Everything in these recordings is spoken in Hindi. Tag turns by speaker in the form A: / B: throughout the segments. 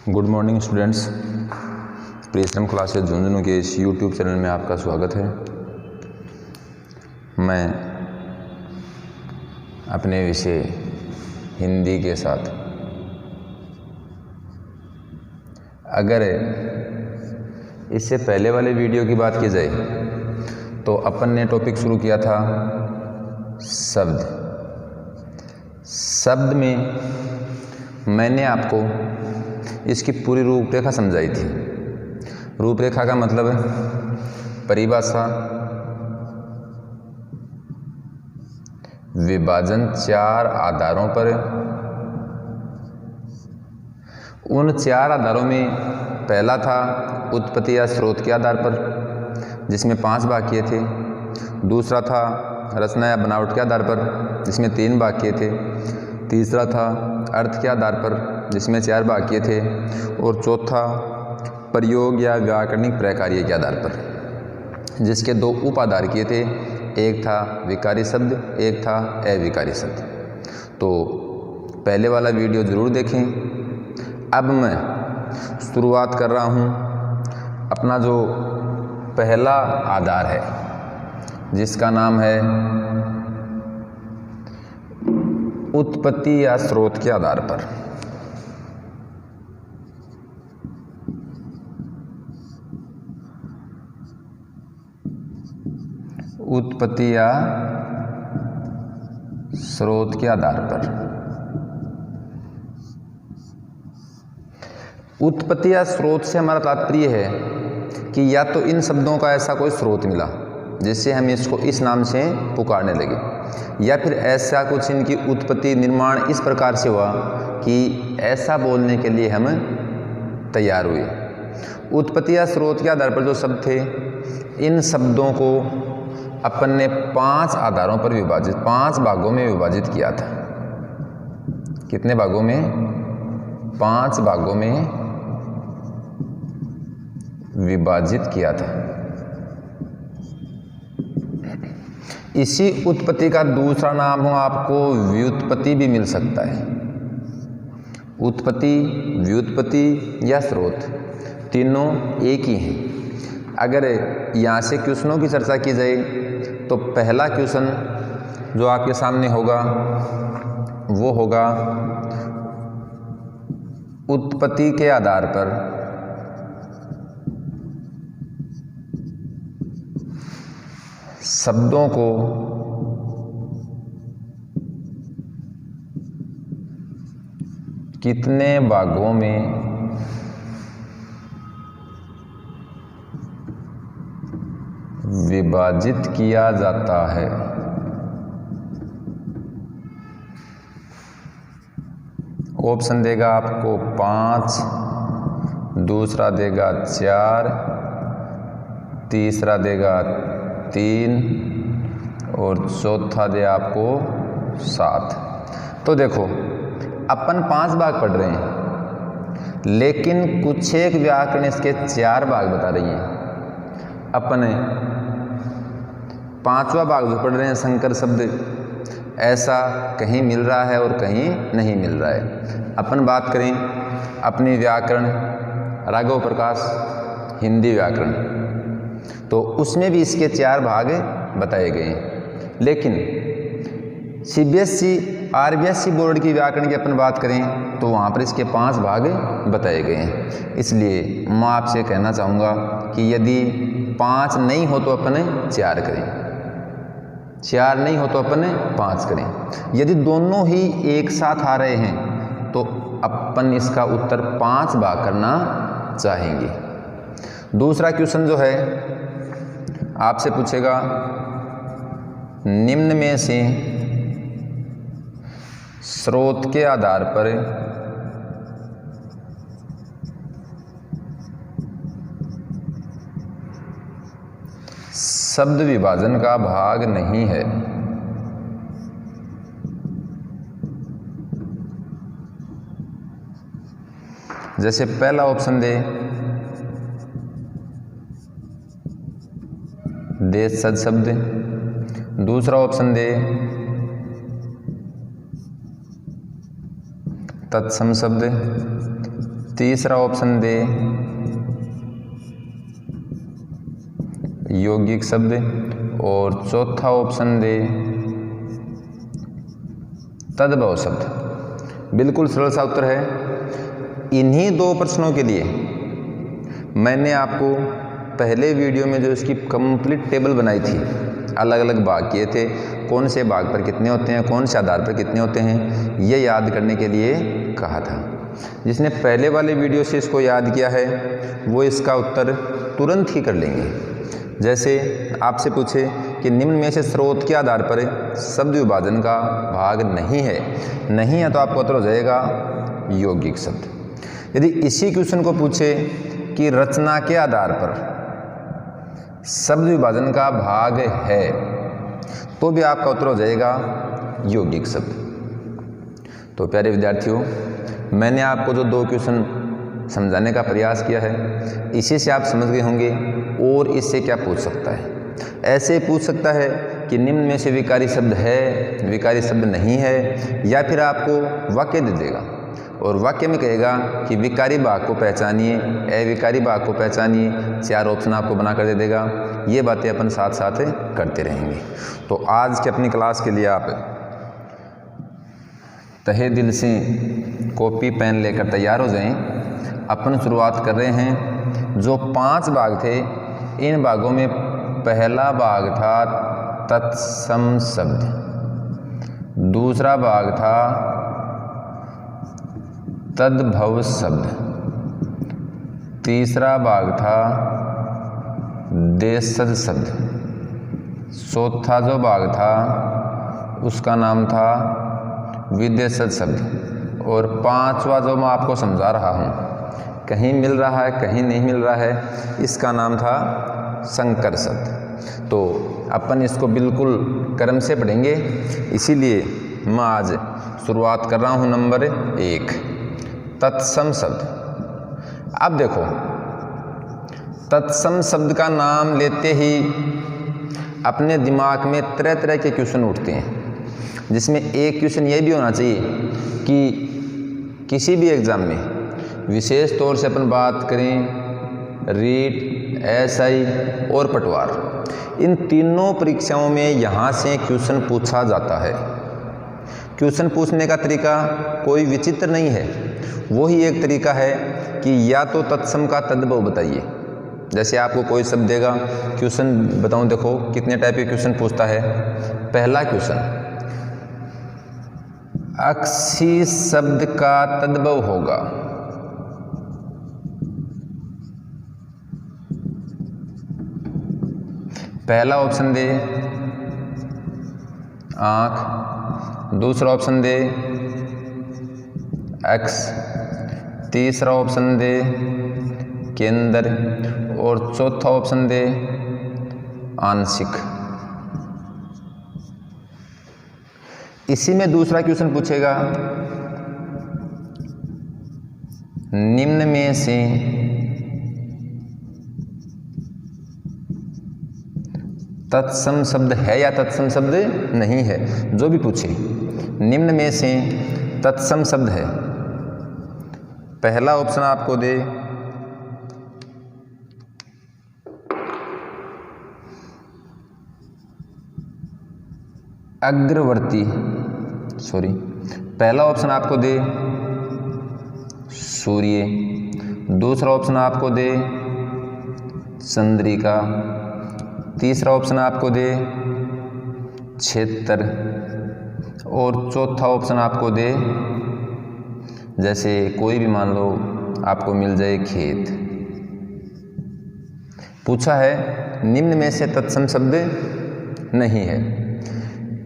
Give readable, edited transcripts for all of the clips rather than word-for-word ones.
A: Good morning students. परिश्रम क्लासेस झुंझुनू के इस यूट्यूब चैनल में आपका स्वागत है। मैं अपने विषय हिंदी के साथ अगर इससे पहले वाले वीडियो की बात की जाए तो अपन ने टॉपिक शुरू किया था शब्द में मैंने आपको इसकी पूरी रूपरेखा समझाई थी। रूपरेखा का मतलब है परिभाषा, विभाजन चार आधारों पर। उन चार आधारों में पहला था उत्पत्ति या स्रोत के आधार पर, जिसमें 5 भाग किए थे। दूसरा था रचना या बनावट के आधार पर, जिसमें 3 भाग किए थे। तीसरा था अर्थ के आधार पर, जिसमें 4 भाग किए थे। और चौथा प्रयोग या व्याकरणिक प्रकार्य के आधार पर, जिसके 2 उप आधार किए थे। एक था विकारी शब्द, एक था अविकारी शब्द। तो पहले वाला वीडियो ज़रूर देखें। अब मैं शुरुआत कर रहा हूँ अपना जो पहला आधार है, जिसका नाम है उत्पत्ति या स्रोत के आधार पर। उत्पत्ति या स्रोत के आधार पर। उत्पत्ति या स्रोत से हमारा तात्पर्य है कि या तो इन शब्दों का ऐसा कोई स्रोत मिला जिससे हम इसको इस नाम से पुकारने लगे, या फिर ऐसा कुछ इनकी उत्पत्ति निर्माण इस प्रकार से हुआ कि ऐसा बोलने के लिए हम तैयार हुए। उत्पत्ति या स्रोत के आधार पर जो शब्द थे, इन शब्दों को अपन ने 5 आधारों पर विभाजित, 5 भागों में विभाजित किया था। कितने भागों में? 5 भागों में विभाजित किया था। इसी उत्पत्ति का दूसरा नाम हो आपको व्युत्पत्ति भी मिल सकता है। उत्पत्ति, व्युत्पत्ति या स्रोत, तीनों एक ही हैं। अगर यहाँ से क्वेश्चनों की चर्चा की जाए तो पहला क्वेश्चन जो आपके सामने होगा वो होगा उत्पत्ति के आधार पर शब्दों को कितने भागों में विभाजित किया जाता है। ऑप्शन देगा आपको 5, दूसरा देगा 4, तीसरा देगा 3 और चौथा दे आपको 7। तो देखो अपन 5 भाग पढ़ रहे हैं, लेकिन कुछ एक व्याकरण इसके 4 भाग बता रही हैं। अपन 5वां भाग जो पढ़ रहे हैं संकर शब्द, ऐसा कहीं मिल रहा है और कहीं नहीं मिल रहा है। अपन बात करें अपनी व्याकरण राघव प्रकाश हिंदी व्याकरण, तो उसमें भी इसके 4 भाग बताए गए हैं। लेकिन CBSE RBSE बोर्ड की व्याकरण की अपन बात करें तो वहाँ पर इसके 5 भाग बताए गए हैं। इसलिए मैं आपसे कहना चाहूँगा कि यदि 5 नहीं हो तो अपन 4 करें, 4 नहीं हो तो अपन 5 करें। यदि दोनों ही एक साथ आ रहे हैं तो अपन इसका उत्तर 5 भाग करना चाहेंगे। दूसरा क्वेश्चन जो है आपसे पूछेगा निम्न में से स्रोत के आधार पर शब्द विभाजन का भाग नहीं है। जैसे पहला ऑप्शन दे सद शब्द, दूसरा ऑप्शन दे तत्सम शब्द, तीसरा ऑप्शन दे यौगिक शब्द और चौथा ऑप्शन दे तद्भव शब्द। बिल्कुल सरल सा उत्तर है। इन्हीं दो प्रश्नों के लिए मैंने आपको पहले वीडियो में जो इसकी कंप्लीट टेबल बनाई थी, अलग अलग भाग किए थे, कौन से भाग पर कितने होते हैं, कौन से आधार पर कितने होते हैं, ये याद करने के लिए कहा था। जिसने पहले वाले वीडियो से इसको याद किया है वो इसका उत्तर तुरंत ही कर लेंगे। जैसे आपसे पूछे कि निम्न में से स्रोत के आधार पर शब्द विभाजन का भाग नहीं है तो आपका उत्तर हो जाएगा यौगिक शब्द। यदि इसी क्वेश्चन को पूछे कि रचना के आधार पर शब्द विभाजन का भाग है तो भी आपका उत्तर हो जाएगा यौगिक शब्द। तो प्यारे विद्यार्थियों, मैंने आपको जो दो क्वेश्चन समझाने का प्रयास किया है, इसी से आप समझ गए होंगे और इससे क्या पूछ सकता है। ऐसे पूछ सकता है कि निम्न में से विकारी शब्द है, विकारी शब्द नहीं है, या फिर आपको वाक्य दे देगा और वाक्य में कहेगा कि विकारी भाग को पहचानिए, अविकारी भाग को पहचानिए, 4 ऑप्शन आपको बना कर दे देगा। ये बातें अपन साथ साथ करते रहेंगे। तो आज की अपनी क्लास के लिए आप तहे दिल से कॉपी पेन लेकर तैयार हो जाएं। अपन शुरुआत कर रहे हैं। जो 5 भाग थे, इन भागों में पहला भाग था तत्सम शब्द, दूसरा भाग था तद्भव शब्द, तीसरा भाग था देशज शब्द, चौथा जो भाग था उसका नाम था विदेशज शब्द, और 5वां जो मैं आपको समझा रहा हूँ, कहीं मिल रहा है कहीं नहीं मिल रहा है, इसका नाम था संकर शब्द। तो अपन इसको बिल्कुल क्रम से पढ़ेंगे, इसीलिए मैं आज शुरुआत कर रहा हूँ नंबर 1 तत्सम शब्द। अब देखो, तत्सम शब्द का नाम लेते ही अपने दिमाग में तरह तरह के क्वेश्चन उठते हैं, जिसमें एक क्वेश्चन ये भी होना चाहिए कि किसी भी एग्ज़ाम में, विशेष तौर से अपन बात करें रीट, एसआई और पटवार, इन तीनों परीक्षाओं में यहाँ से क्वेश्चन पूछा जाता है। क्वेश्चन पूछने का तरीका कोई विचित्र नहीं है, वही एक तरीका है कि या तो तत्सम का तद्भव बताइए। जैसे आपको कोई शब्द देगा, क्वेश्चन बताऊं, देखो कितने टाइप के क्वेश्चन पूछता है। पहला क्वेश्चन, अक्षी शब्द का तद्भव होगा। पहला ऑप्शन दे आँख, दूसरा ऑप्शन दे एक्स, तीसरा ऑप्शन दे केंद्र, और चौथा ऑप्शन दे आंशिक। इसी में दूसरा क्वेश्चन पूछेगा, निम्न में से तत्सम शब्द है या तत्सम शब्द नहीं है। जो भी पूछे, निम्न में से तत्सम शब्द है। पहला ऑप्शन आपको दे अग्रवर्ती, पहला ऑप्शन आपको दे सूर्य, दूसरा ऑप्शन आपको दे चंद्रिका, तीसरा ऑप्शन आपको दे क्षेत्र, और चौथा ऑप्शन आपको दे, जैसे कोई भी मान लो आपको मिल जाए खेत। पूछा है निम्न में से तत्सम शब्द नहीं है।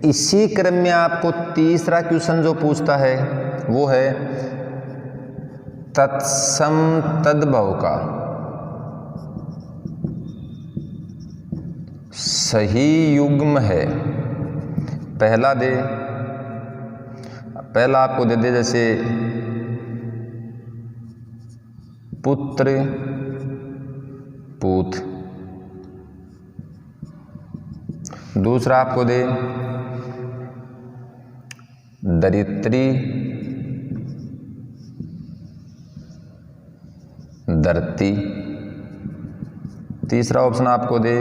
A: इसी क्रम में आपको तीसरा क्वेश्चन जो पूछता है वो है तत्सम तद्भव का सही युग्म है। पहला आपको दे दे, जैसे पुत्र पूत, दूसरा आपको दे दरित्री, धरती। तीसरा ऑप्शन आपको दे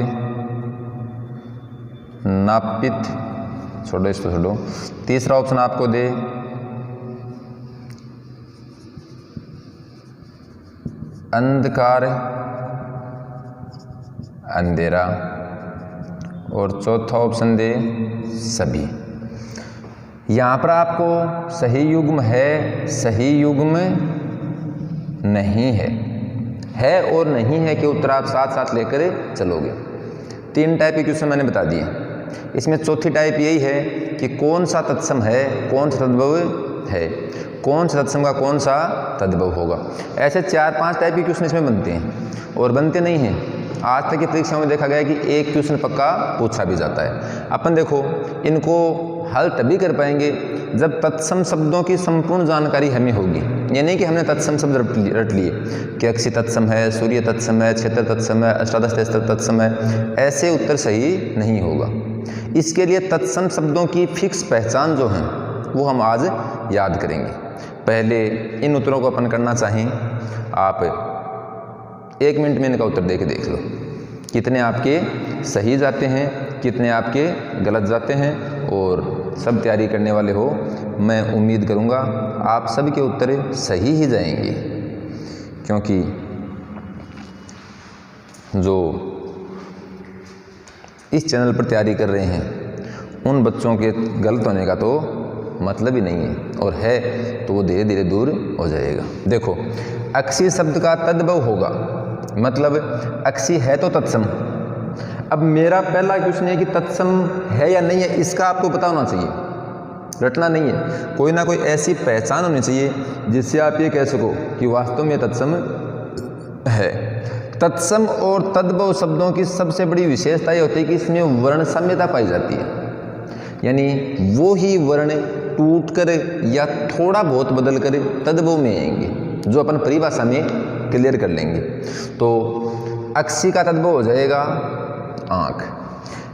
A: नापित, छोड़ो इसको छोड़ो। तीसरा ऑप्शन आपको दे अंधकार अंधेरा, और चौथा ऑप्शन दे सभी। यहाँ पर आपको सही युग्म है, सही युग्म नहीं है और नहीं है के उत्तर आप साथ साथ लेकर चलोगे। 3 टाइप के क्वेश्चन मैंने बता दिए। इसमें चौथी टाइप यही है कि कौन सा तत्सम है, कौन सा तद्भव है, कौन सा तत्सम का कौन सा तद्भव होगा। ऐसे 4-5 टाइप के क्वेश्चन इसमें बनते हैं और बनते नहीं हैं। आज तक की परीक्षाओं में देखा गया है कि एक क्वेश्चन पक्का पूछा भी जाता है। अपन देखो इनको हल तभी कर पाएंगे जब तत्सम शब्दों की संपूर्ण जानकारी हमें होगी। ये नहीं कि हमने तत्सम शब्द रट लिए कि अक्षी तत्सम है, सूर्य तत्सम है, क्षेत्र तत्सम है, अष्टादश तत्सम है, ऐसे उत्तर सही नहीं होगा। इसके लिए तत्सम शब्दों की फिक्स पहचान जो है वो हम आज याद करेंगे। पहले इन उत्तरों को अपन करना चाहें, आप 1 मिनट में इनका उत्तर देख लो, कितने आपके सही जाते हैं, कितने आपके गलत जाते हैं। और सब तैयारी करने वाले हो, मैं उम्मीद करूँगा आप सभी के उत्तर सही ही जाएंगे, क्योंकि जो इस चैनल पर तैयारी कर रहे हैं उन बच्चों के गलत होने का तो मतलब ही नहीं है, और है तो वो धीरे धीरे दूर हो जाएगा। देखो अक्षी शब्द का तद्भव होगा, मतलब अक्षी है तो तत्सम। अब मेरा पहला क्वेश्चन है कि तत्सम है या नहीं है, इसका आपको पता होना चाहिए, रटना नहीं है। कोई ना कोई ऐसी पहचान होनी चाहिए जिससे आप ये कह सको कि वास्तव में तत्सम है। तत्सम और तद्भव शब्दों की सबसे बड़ी विशेषता ये होती है कि इसमें वर्ण साम्यता पाई जाती है, यानी वो ही वर्ण टूट कर या थोड़ा बहुत बदल कर तद्भव में आएंगे, जो अपन परिभाषा में क्लियर कर लेंगे। तो अक्षी का तद्भव हो जाएगा आँख।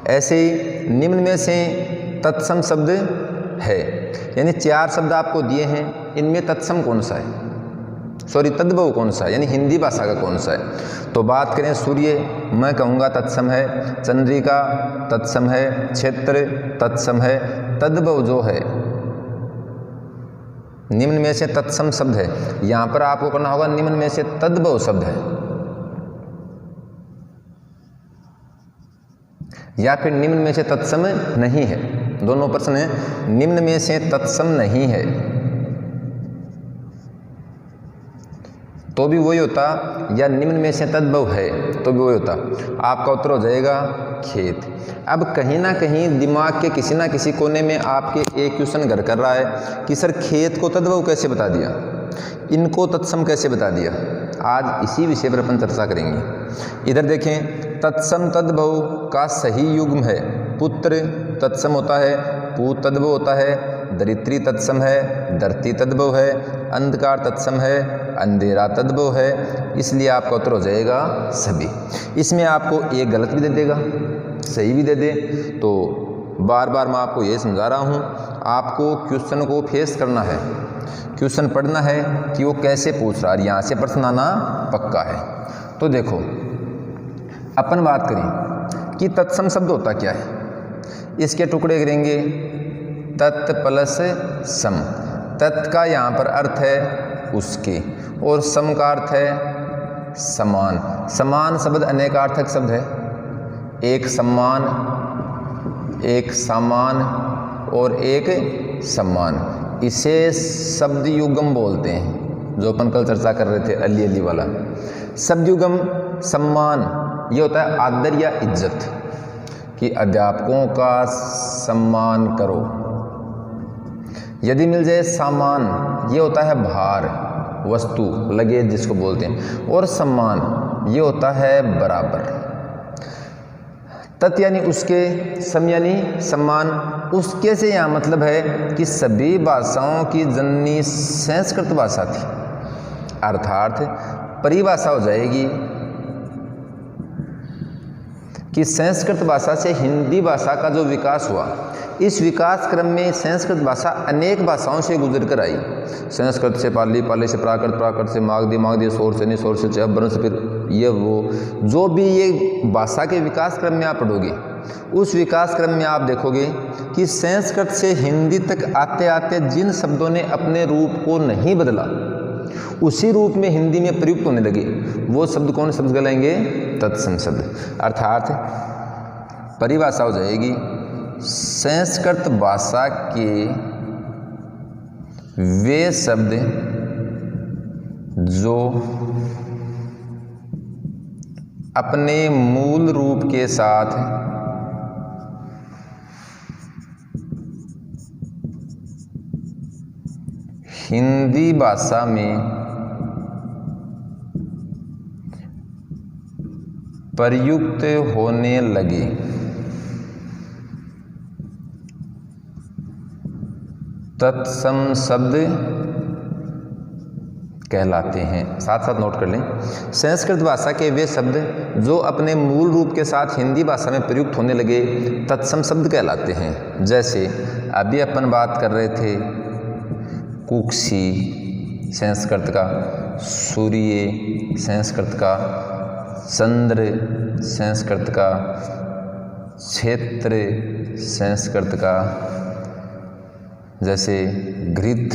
A: ऐसे ही निम्न में से तत्सम शब्द है, यानी 4 शब्द आपको दिए हैं, इनमें तत्सम कौन सा है, सॉरी तद्भव कौन सा है, यानी हिंदी भाषा का कौन सा है। तो बात करें सूर्य, मैं कहूँगा तत्सम है, चंद्रिका तत्सम है, क्षेत्र तत्सम है। तद्भव जो है निम्न में से तत्सम शब्द है, यहाँ पर आपको करना होगा निम्न में से तद्भव शब्द है, या फिर निम्न में से तत्सम नहीं है। दोनों प्रश्न है, निम्न में से तत्सम नहीं है तो भी वही होता, या निम्न में से तद्भव है तो भी वही होता। आपका उत्तर हो जाएगा खेत। अब कहीं ना कहीं दिमाग के किसी ना किसी कोने में आपके एक क्वेश्चन घर कर रहा है कि सर खेत को तद्भव कैसे बता दिया, इनको तत्सम कैसे बता दिया। आज इसी विषय पर अपन चर्चा करेंगे। इधर देखें, तत्सम तद्भव का सही युग्म है पुत्र तत्सम होता है, पूत तद्भव होता है, दरित्री तत्सम है, धरती तद्भव है, अंधकार तत्सम है, अंधेरा तद्भव है। इसलिए आपका उत्तर हो जाएगा सभी। इसमें आपको एक गलत भी दे देगा, सही भी दे दे। तो बार बार मैं आपको ये समझा रहा हूँ, आपको क्वेश्चन को फेस करना है, क्वेश्चन पढ़ना है कि वो कैसे पूछ रहा है, यहाँ से प्रश्न आना पक्का है। तो देखो अपन बात करें कि तत्सम शब्द होता क्या है, इसके टुकड़े करेंगे तत् प्लस सम। तत् का यहाँ पर अर्थ है उसके, और सम का अर्थ है समान। समान शब्द अनेकार्थक शब्द है, एक सम्मान, एक सामान और एक सम्मान। इसे शब्द युगम बोलते हैं, जो अपन कल चर्चा कर रहे थे अली अली वाला। शब्द युगम सम्मान ये होता है आदर या इज्जत, कि अध्यापकों का सम्मान करो। यदि मिल जाए सामान, ये होता है भार, वस्तु, लगेज जिसको बोलते हैं। और सम्मान ये होता है बराबर। तत् यानी उसके, सम यानी सम्मान। उसके से यहाँ मतलब है कि सभी भाषाओं की जननी संस्कृत भाषा थी, अर्थात परिभाषा हो जाएगी कि संस्कृत भाषा से हिंदी भाषा का जो विकास हुआ, इस विकास क्रम में संस्कृत भाषा अनेक भाषाओं से गुजर कर आई। संस्कृत से पाली, पाली से प्राकृत, प्राकृत से मागधी, मागधी शोर से निशोर से चैब्बरन से फिर ये वो जो भी ये भाषा के विकास क्रम में आप पढ़ोगे, उस विकास क्रम में आप देखोगे कि संस्कृत से हिंदी तक आते आते जिन शब्दों ने अपने रूप को नहीं बदला, उसी रूप में हिंदी में प्रयुक्त होने लगे, वो शब्द कौन शब्द कहलाएंगे? तत्सम शब्द। अर्थात परिभाषा हो जाएगी संस्कृत भाषा के वे शब्द जो अपने मूल रूप के साथ हिंदी भाषा में प्रयुक्त होने लगे, तत्सम शब्द कहलाते हैं। साथ साथ नोट कर लें, संस्कृत भाषा के वे शब्द जो अपने मूल रूप के साथ हिंदी भाषा में प्रयुक्त होने लगे, तत्सम शब्द कहलाते हैं। जैसे अभी अपन बात कर रहे थे कुक्षी संस्कृत का, सूर्य संस्कृत का, चंद्र संस्कृत का, क्षेत्र संस्कृत का, जैसे घृत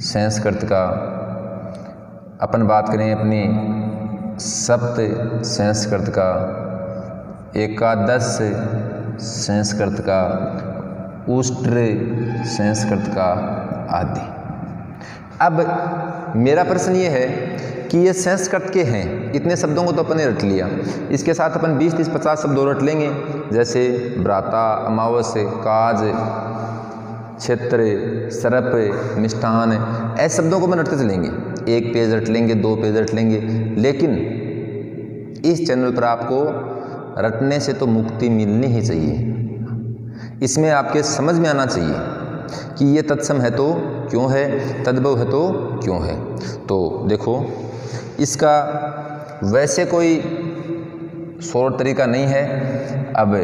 A: संस्कृत का। अपन बात करें अपनी सप्त संस्कृत का, एकादश संस्कृत का, उष्ट्र संस्कृत का आदि। अब मेरा प्रश्न ये है कि ये संस्कृत के हैं, इतने शब्दों को तो अपन ने रट लिया, इसके साथ अपन 20, 30, 50 शब्द और रट लेंगे, जैसे भ्राता, अमावस्या, काज, क्षेत्र, सर्प, मिष्ठान, ऐसे शब्दों को अपन रटते चलेंगे। 1 पेज रट लेंगे, 2 पेज रट लेंगे, लेकिन इस चैनल पर आपको रटने से तो मुक्ति मिलनी ही चाहिए। इसमें आपके समझ में आना चाहिए कि ये तत्सम है तो क्यों है, तद्भव है तो क्यों है। तो देखो, इसका वैसे कोई शॉर्ट तरीका नहीं है। अब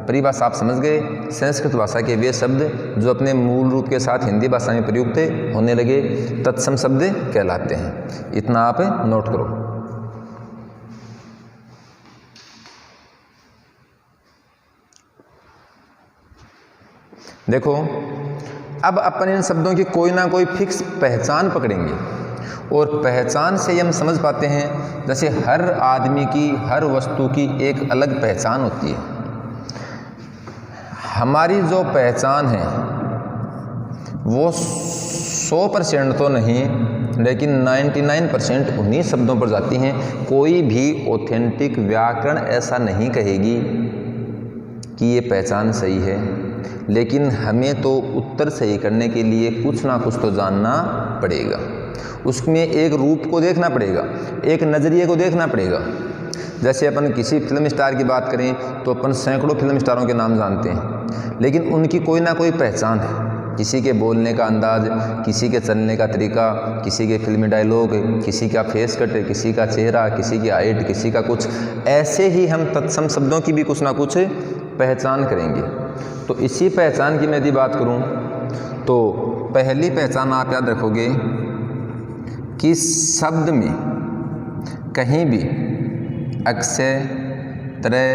A: परिभाषा आप समझ गए, संस्कृत भाषा के वे शब्द जो अपने मूल रूप के साथ हिंदी भाषा में प्रयुक्त होने लगे, तत्सम शब्द कहलाते हैं। इतना आप नोट करो। देखो, अब अपन इन शब्दों की कोई ना कोई फिक्स पहचान पकड़ेंगे, और पहचान से हम समझ पाते हैं, जैसे हर आदमी की, हर वस्तु की एक अलग पहचान होती है। हमारी जो पहचान है वो 100% तो नहीं, लेकिन 99% उन्हीं शब्दों पर जाती हैं। कोई भी ऑथेंटिक व्याकरण ऐसा नहीं कहेगी कि ये पहचान सही है, लेकिन हमें तो उत्तर सही करने के लिए कुछ ना कुछ तो जानना पड़ेगा। उसमें एक रूप को देखना पड़ेगा, एक नज़रिए को देखना पड़ेगा। जैसे अपन किसी फिल्म स्टार की बात करें तो अपन सैकड़ों फिल्म स्टारों के नाम जानते हैं, लेकिन उनकी कोई ना कोई पहचान है। किसी के बोलने का अंदाज, किसी के चलने का तरीका, किसी के फिल्मी डायलॉग, किसी का फेस कट, किसी का चेहरा, किसी की हाइट, किसी का कुछ। ऐसे ही हम तत्सम शब्दों की भी कुछ ना कुछ पहचान करेंगे। तो इसी पहचान की मैं यदि बात करूं तो पहली पहचान आप याद रखोगे कि शब्द में कहीं भी अक्षय, त्रय,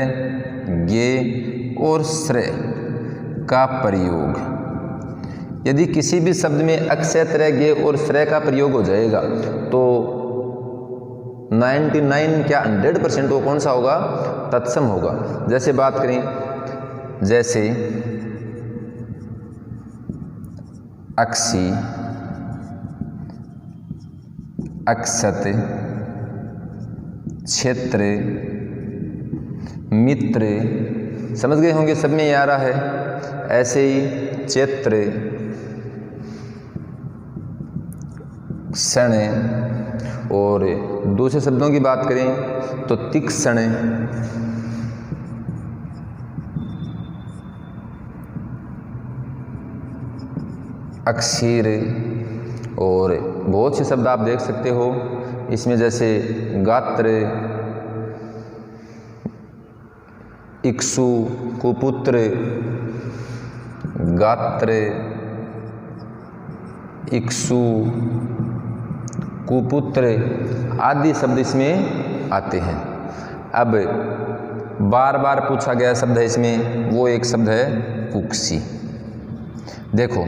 A: ज्ञेय और श्रेय का प्रयोग, यदि किसी भी शब्द में अक्षय, त्रय, ज्ञेय और श्रेय का प्रयोग हो जाएगा तो 99 क्या 100% वो कौन सा होगा? तत्सम होगा। जैसे बात करें, जैसे अक्षी, अक्षत, क्षेत्र, मित्र, समझ गए होंगे, सब में ये आ रहा है। ऐसे ही चैत्र, क्षण, और दूसरे शब्दों की बात करें तो तीक्ष्ण, अक्षीर, और बहुत से शब्द आप देख सकते हो इसमें, जैसे गात्र, इक्षु, कुपुत्र, गात्र, इक्षु, कुपुत्र आदि शब्द इसमें आते हैं। अब बार बार पूछा गया शब्द है इसमें, वो एक शब्द है कुक्षी। देखो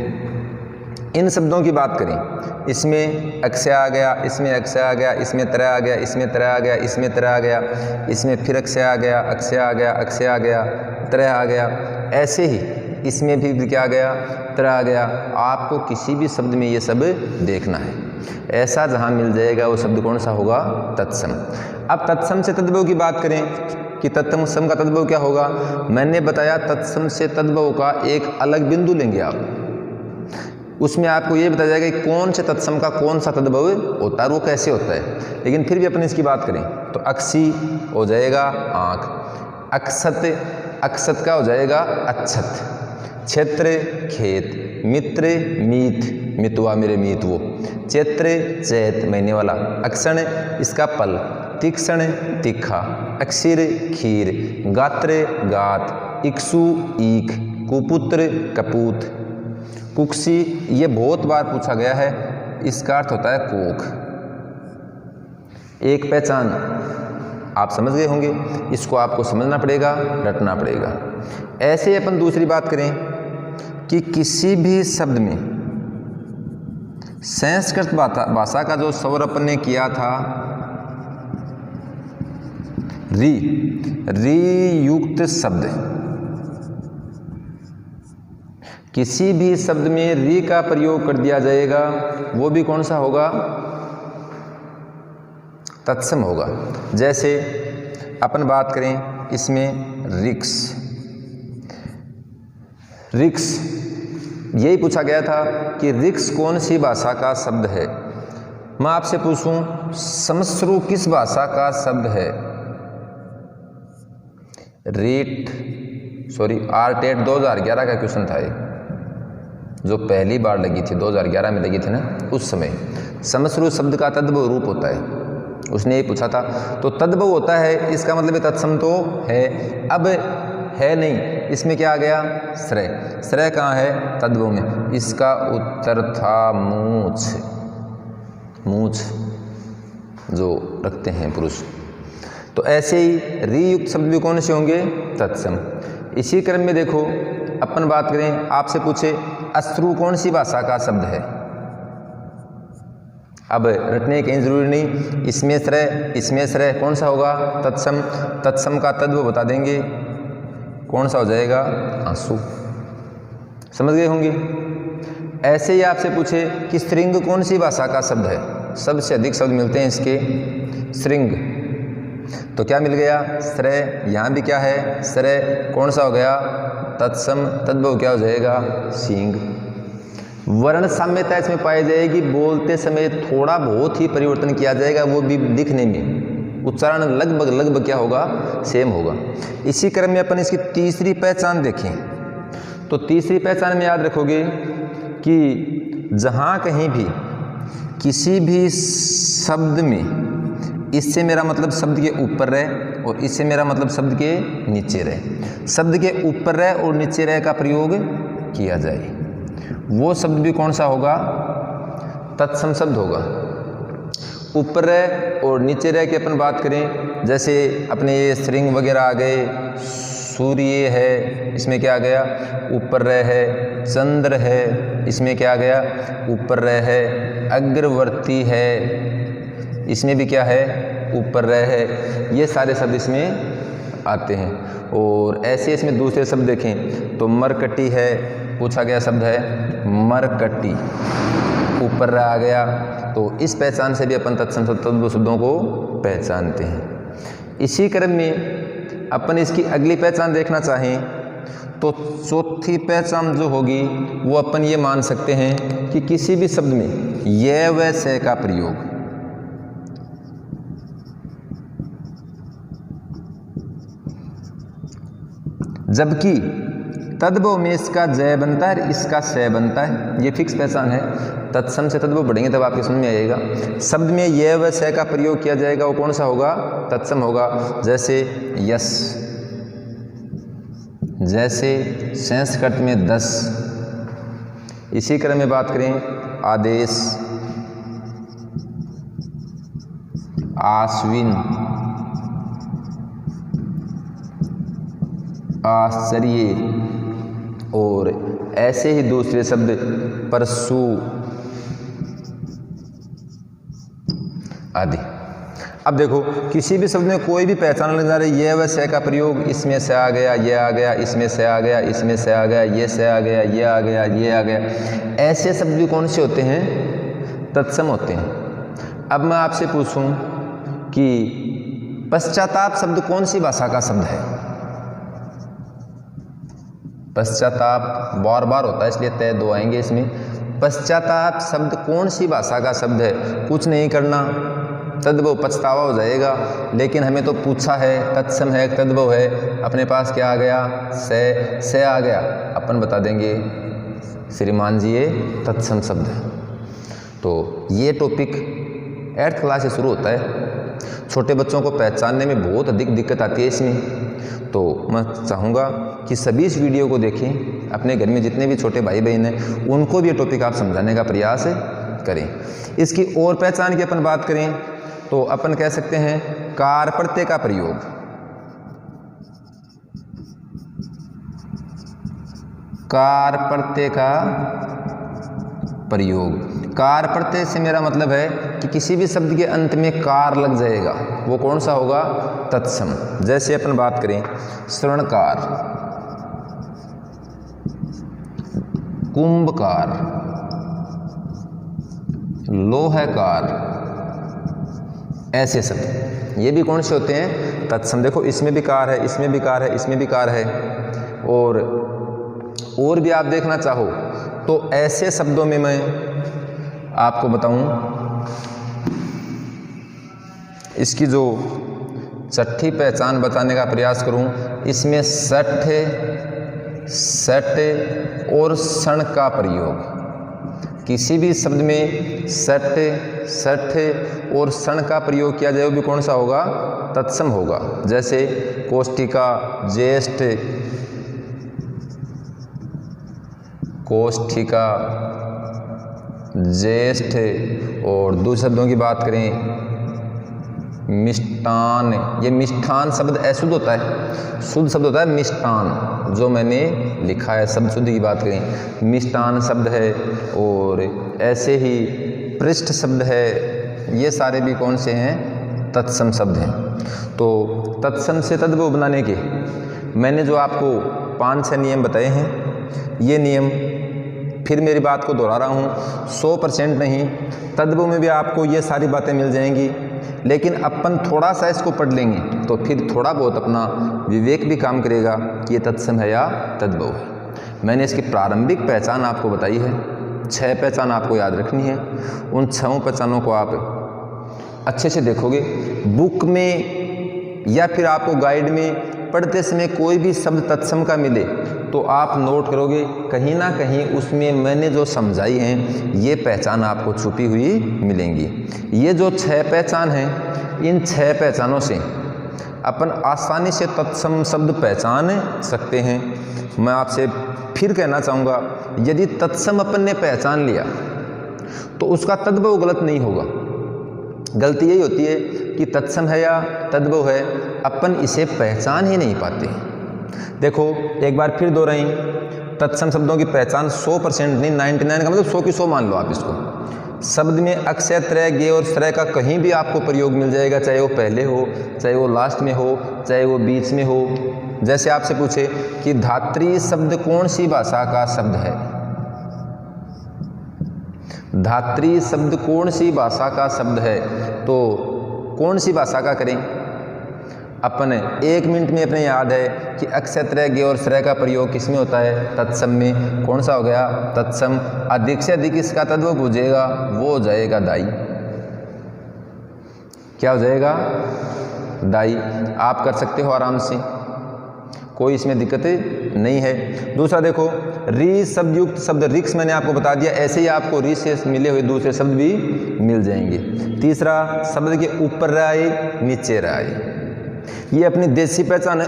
A: इन शब्दों की बात करें, इसमें अक्षय आ गया, इसमें अक्षय आ गया, इसमें त्रय आ गया, इसमें त्रय आ गया, इसमें त्रय आ गया, इसमें फिर अक्षय आ गया, अक्षय आ गया, अक्षय आ गया, त्रय आ गया। ऐसे ही इसमें भी क्या आ गया, त्रय आ गया। आपको किसी भी शब्द में ये सब देखना है। ऐसा जहाँ मिल जाएगा वो शब्द कौन सा होगा, तत्सम। अब तत्सम से तद्भव की बात करें कि तत्सम का तद्भव क्या होगा, मैंने बताया तत्सम से तद्भव का एक अलग बिंदु लेंगे आप, उसमें आपको ये बताया जाएगा कि कौन से तत्सम का कौन सा तद्भव होता है, वो कैसे होता है। लेकिन फिर भी अपन इसकी बात करें तो अक्षी हो जाएगा आँख, अक्षत, अक्षत का हो जाएगा अच्छत, क्षेत्र खेत, मित्र मीत, मितवा मेरे मीत वो, चैत्र चैत महीने वाला, अक्षण इसका पल, तीक्ष्ण तीखा, अक्षीर खीर, गात्र गात, इक्षु ईख, कुपुत्र कपूत, कुक्षी ये बहुत बार पूछा गया है, इसका अर्थ होता है कोख। एक पहचान आप समझ गए होंगे, इसको आपको समझना पड़ेगा, रटना पड़ेगा। ऐसे ही अपन दूसरी बात करें कि किसी भी शब्द में संस्कृत भाषा का जो स्वर अपन ने किया था री युक्त शब्द, किसी भी शब्द में री का प्रयोग कर दिया जाएगा, वो भी कौन सा होगा, तत्सम होगा। जैसे अपन बात करें इसमें रिक्स, रिक्स यही पूछा गया था कि रिक्स कौन सी भाषा का शब्द है। मैं आपसे पूछूं समश्रु किस भाषा का शब्द है, आरटेट 2011 का क्वेश्चन था ये, जो पहली बार लगी थी 2011 में लगी थी ना, उस समय समश्रु शब्द का तद्भव रूप होता है, उसने ये पूछा था। तो तद्भव होता है, इसका मतलब तत्सम तो है। अब है नहीं, इसमें क्या आ गया, श्रेय। श्रेय कहाँ है, तद्भव में। इसका उत्तर था मूछ, मूछ जो रखते हैं पुरुष। तो ऐसे ही री युक्त शब्द भी कौन से होंगे, तत्सम। इसी क्रम में देखो अपन बात करें, आपसे पूछे अश्रु कौन सी भाषा का शब्द है। अब रटने कहीं जरूरी नहीं, इसमें श्रेय, इसमें श्रेय, कौन सा होगा, तत्सम। तत्सम का तद्भव बता देंगे, कौन सा हो जाएगा, आंसू। समझ गए होंगे। ऐसे ही आपसे पूछे कि श्रृंग कौन सी भाषा का शब्द है, सबसे अधिक शब्द मिलते हैं इसके श्रृंग, तो क्या मिल गया, श्रेय। यहाँ भी क्या है, श्रेय, कौन सा हो गया, तत्सम। तद्भव क्या हो जाएगा, सींग। वर्ण साम्यता इसमें पाई जाएगी, बोलते समय थोड़ा बहुत ही परिवर्तन किया जाएगा, वो भी दिखने में, उच्चारण लगभग क्या होगा, सेम होगा। इसी क्रम में अपन इसकी तीसरी पहचान देखें तो तीसरी पहचान में याद रखोगे कि जहाँ कहीं भी किसी भी शब्द में इससे मेरा मतलब शब्द के ऊपर रहे और इससे मेरा मतलब शब्द के नीचे रहे, शब्द के ऊपर रहे और नीचे रहे का प्रयोग किया जाए, वो शब्द भी कौन सा होगा, तत्सम शब्द होगा। ऊपर रहे और नीचे रह के अपन बात करें, जैसे अपने ये श्रृंग वगैरह आ गए, सूर्य है, इसमें क्या आ गया, ऊपर रह है। चंद्र है, इसमें क्या आ गया, ऊपर रह है। अग्रवर्ती है, इसमें भी क्या है, ऊपर रह है। ये सारे शब्द इसमें आते हैं। और ऐसे इसमें दूसरे शब्द देखें तो मरकटी है, पूछा गया शब्द है मरकटी, ऊपर रह आ गया। तो इस पहचान से भी अपन तत्सम तद्भव शब्दों को पहचानते हैं। इसी क्रम में अपन इसकी अगली पहचान देखना चाहें तो चौथी पहचान जो होगी वो अपन ये मान सकते हैं कि किसी भी शब्द में ये व से का प्रयोग, जबकि तद्भव में इसका जय बनता है, इसका सय बनता है, ये फिक्स पहचान है। तत्सम से तद्भव पढ़ेंगे तब आपके समझ में आएगा। शब्द में ये व सय का प्रयोग किया जाएगा, वो कौन सा होगा, तत्सम होगा। जैसे यश, जैसे संस्कृत में 10। इसी क्रम में बात करें आदेश, आश्विन, आश्चर्य और ऐसे ही दूसरे शब्द परशु आदि। अब देखो किसी भी शब्द में कोई भी पहचान लग जा रही है, ये व से का प्रयोग, इसमें से आ गया, ये आ गया, इसमें से आ गया, इसमें से आ गया, ये से आ गया, ये आ गया, ये आ गया, ऐसे शब्द भी कौन से होते हैं? तत्सम होते हैं। अब मैं आपसे पूछूं कि पश्चाताप शब्द कौन सी भाषा का शब्द है? पश्चाताप बार बार होता है इसलिए तय दो आएंगे इसमें। पश्चाताप शब्द कौन सी भाषा का शब्द है? कुछ नहीं करना, तद्भव पछतावा हो जाएगा, लेकिन हमें तो पूछा है, तत्सम है, तद्भव है, अपने पास क्या आ गया? से आ गया, अपन बता देंगे श्रीमान जी ये तत्सम शब्द है। तो ये टॉपिक 8th क्लास से शुरू होता है। छोटे बच्चों को पहचानने में बहुत अधिक दिक्कत आती है इसमें, तो मैं चाहूँगा कि सभी इस वीडियो को देखें, अपने घर में जितने भी छोटे भाई बहन हैं उनको भी ये टॉपिक आप समझाने का प्रयास करें। इसकी और पहचान की अपन बात करें तो अपन कह सकते हैं कार प्रत्यय का प्रयोग। कार प्रत्यय का प्रयोग, कार प्रत्यय से मेरा मतलब है कि किसी भी शब्द के अंत में कार लग जाएगा, वो कौन सा होगा? तत्सम। जैसे अपन बात करें श्रवणकार, कुंभकार, लोहकार, ऐसे शब्द ये भी कौन से होते हैं? तत्सम। देखो इसमें भी कार है, इसमें भी कार है, इसमें भी कार है, और भी आप देखना चाहो तो ऐसे शब्दों में मैं आपको बताऊं, इसकी जो छठी पहचान बताने का प्रयास करूं, इसमें सठ और सण का प्रयोग। किसी भी शब्द में सठ और सण का प्रयोग किया जाए वो भी कौन सा होगा? तत्सम होगा। जैसे कोष्ठिका, ज्येष्ठ, कोष्ठिका, ज्येष्ठ, और दूसरे शब्दों की बात करें मिष्टान। ये मिष्ठान शब्द अशुद्ध होता है, शुद्ध शब्द होता है मिष्टान, जो मैंने लिखा है। शब्द शुद्ध की बात करें मिष्टान शब्द है, और ऐसे ही पृष्ठ शब्द है, ये सारे भी कौन से हैं? तत्सम शब्द हैं। तो तत्सम से तद्भव बनाने के मैंने जो आपको 5-6 नियम बताए हैं, ये नियम फिर मेरी बात को दोहरा रहा हूँ, 100% नहीं, तद्भव में भी आपको ये सारी बातें मिल जाएंगी, लेकिन अपन थोड़ा सा इसको पढ़ लेंगे तो फिर थोड़ा बहुत अपना विवेक भी काम करेगा कि ये तत्सम है या तद्भव है। मैंने इसकी प्रारंभिक पहचान आपको बताई है, 6 पहचान आपको याद रखनी है। उन 6 पहचानों को आप अच्छे से देखोगे बुक में या फिर आपको गाइड में पढ़ते समय कोई भी शब्द तत्सम का मिले तो आप नोट करोगे कहीं ना कहीं उसमें मैंने जो समझाई हैं ये पहचान आपको छुपी हुई मिलेंगी। ये जो 6 पहचान हैं, इन 6 पहचानों से अपन आसानी से तत्सम शब्द पहचान सकते हैं। मैं आपसे फिर कहना चाहूँगा, यदि तत्सम अपन ने पहचान लिया तो उसका तद्भव गलत नहीं होगा। गलती यही होती है कि तत्सम है या तद्भव है, अपन इसे पहचान ही नहीं पाते। देखो एक बार फिर दोहराई, तत्सम शब्दों की पहचान 100% नहीं, 99 का मतलब 100 की 100 मान लो आप इसको। शब्द में अक्ष, त्रय, गे और श्रय का कहीं भी आपको प्रयोग मिल जाएगा, चाहे वो पहले हो, चाहे वो लास्ट में हो, चाहे वो बीच में हो। जैसे आपसे पूछे कि धात्री शब्द कौन सी भाषा का शब्द है, धात्री शब्द कौन सी भाषा का शब्द है, तो कौन सी भाषा का करें? अपन 1 मिनट में अपने याद है कि अक्ष, त्रय, गे और श्रय का प्रयोग किसमें होता है? तत्सम में। कौन सा हो गया? तत्सम। अधिक से अधिक इसका तद्भव पूछेगा, वो हो जाएगा दाई। क्या हो जाएगा? दाई। आप कर सकते हो आराम से, कोई इसमें दिक्कत नहीं है। दूसरा देखो, री शब्द युक्त शब्द, रिक्स मैंने आपको बता दिया, ऐसे ही आपको री से मिले हुए दूसरे शब्द भी मिल जाएंगे। तीसरा, शब्द के ऊपर राय, नीचे राय, ये अपनी देसी पहचान है।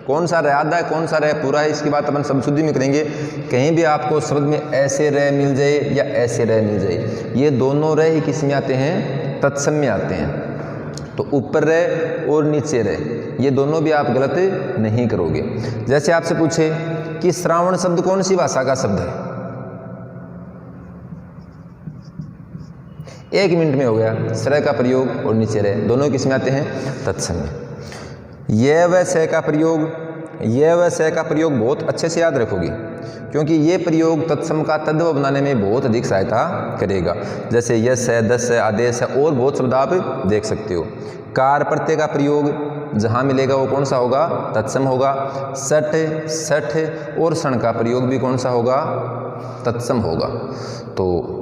A: कौन सा रयादा है, कौन सा रह पूरा है, इसकी बात अपन शब्द शुद्धि में करेंगे। कहीं भी आपको शब्द में ऐसे रह मिल जाए या ऐसे रह मिल जाए, ये दोनों रह ही किस में आते हैं, तत्सम में आते हैं। तो ऊपर रह और नीचे रह, ये दोनों भी आप गलत नहीं करोगे। जैसे आपसे पूछे कि श्रावण शब्द कौन सी भाषा का शब्द है, 1 मिनट में हो गया। स्र का प्रयोग और नीचे रह दोनों किस में आते हैं, तत्सम में। यह व से का प्रयोग, यह व से का प्रयोग बहुत अच्छे से याद रखोगे, क्योंकि ये प्रयोग तत्सम का तद्भव बनाने में बहुत अधिक सहायता करेगा। जैसे यस है, दस है, आदेश है और बहुत शब्द आप देख सकते हो। कार प्रत्यय का प्रयोग जहाँ मिलेगा वो कौन सा होगा, तत्सम होगा। सठ, सठ और षण का प्रयोग भी कौन सा होगा, तत्सम होगा। तो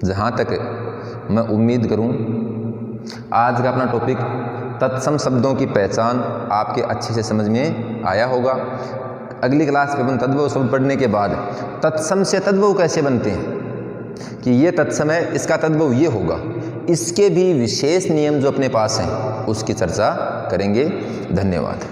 A: जहाँ तक मैं उम्मीद करूँ आज का अपना टॉपिक तत्सम शब्दों की पहचान आपके अच्छे से समझ में आया होगा। अगली क्लास में अपन तद्भव शब्द पढ़ने के बाद तत्सम से तद्भव कैसे बनते हैं, कि ये तत्सम है, इसका तद्भव ये होगा, इसके भी विशेष नियम जो अपने पास हैं उसकी चर्चा करेंगे। धन्यवाद।